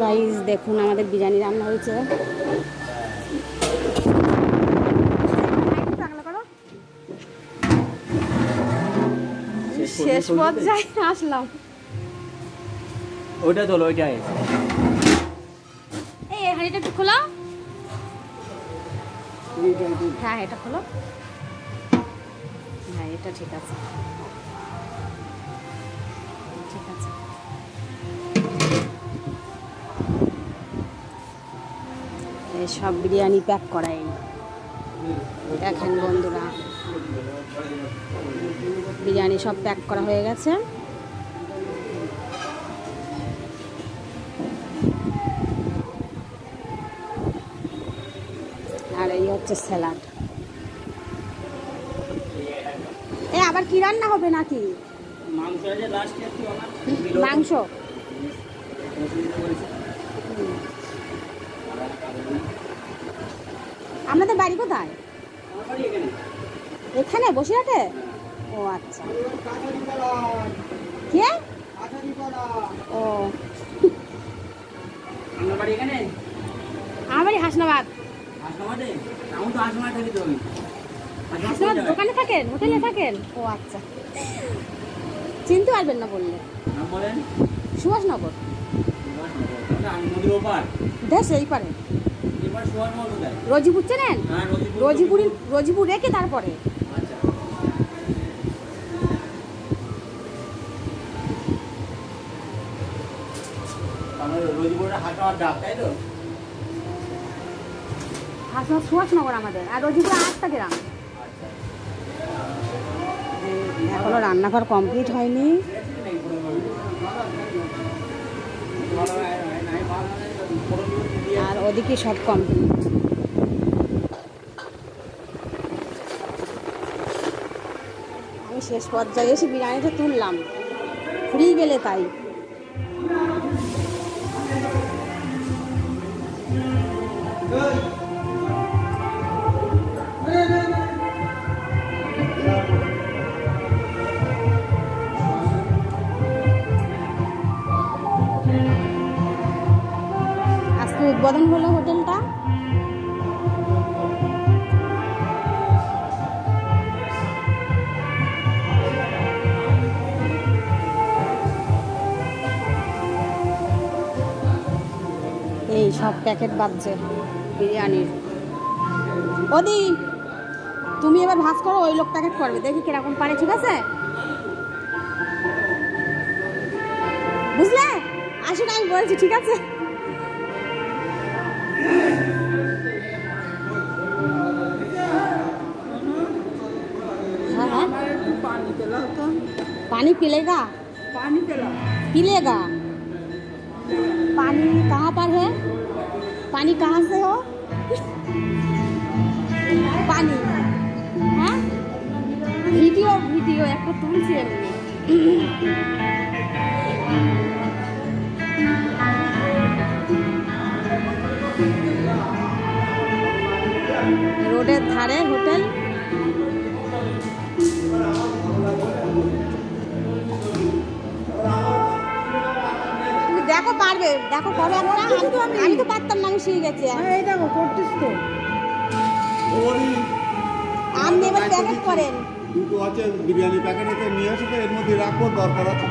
Guys দেখুন আমাদের বিরিয়ানি রান্না হয়েছে। শেষ পর্যায়ে আসলাম। ওইটা তোলো, ওইটাই। এই হাঁড়িটা একটু খোলো। হ্যাঁ এটা খোলো। হ্যাঁ এটা ঠিক আছে, ঠিক আছে। এই সব বিরিয়ানি প্যাক করাই দেখেন বন্ধুরা, বিরিয়ানি সব প্যাক করা হয়ে গেছে। আর এই হচ্ছে স্যালাড। এ আবার কি রান্না হবে নাকি? মাংস। আপনাদের বাড়ি কোথায়? এখানে বসিরহাটে? ও আচ্ছা। কে? ও আমার বাড়ি এখানে। আমার বাড়ি হাসনাবাদ। হাসনাবাদে? আমি তো হাসনাবাদ থাকি। তো হাসনাবাদ দোকানে থাকেন, হোটেলে থাকেন? ও আচ্ছা, চিনতে পারবেন না বললে। নাম বলেন। সুভাষনগর। নদীর ওপার দেশ এই পারে। এবার সুভাষনগর কোথায়? রজিপুর চেনেন? হ্যাঁ রজিপুর। রজিপুর রেখে তারপরে। আচ্ছা। আমার রজিপুরের হাসনাবাদ ডাক, তাই তো? হাসনাবাদ সুভাষনগর আমাদের, আর রজিপুর 8টা গ্রাম। এখনো রান্নাঘর কমপ্লিট হয়নি। আর ওদিকে সব কমপ্লিট। আমি শেষ পর্যায়ে এসে বিরিয়ানিটা তুললাম, ফুরিয়ে গেলে তাই। আজকে উদ্বোধন হলো হোটেলটা। এই সব প্যাকেট বাজছে বিরিয়ানির। ওদি তুমি এবার ভাজ করো, ওই লোক প্যাকেট করবে, দেখি কিরকম পারে। ঠিক আছে, বুঝলে? আসুন আমি বলছি, ঠিক আছে। हाँ हाँ पानी पिलेगा, पानी पिला। पिलेगा। पानी कहाँ पर है? पानी कहाँ से हो? पानी हाँ वीडियो वीडियो एक तो तुम से रोडे धारे होटल। দেখো পারবে, দেখো করো একটা। আমি তো পারতাম না, আমি শিখে গেছি। এই দেখো করছিস তো। আপনি এবার প্যাকেট করেন। দুটো আছে বিরিয়ানি প্যাকেট, এতে নিয়ে আসো তো, এর মধ্যে রাখবো, দরকার আছে।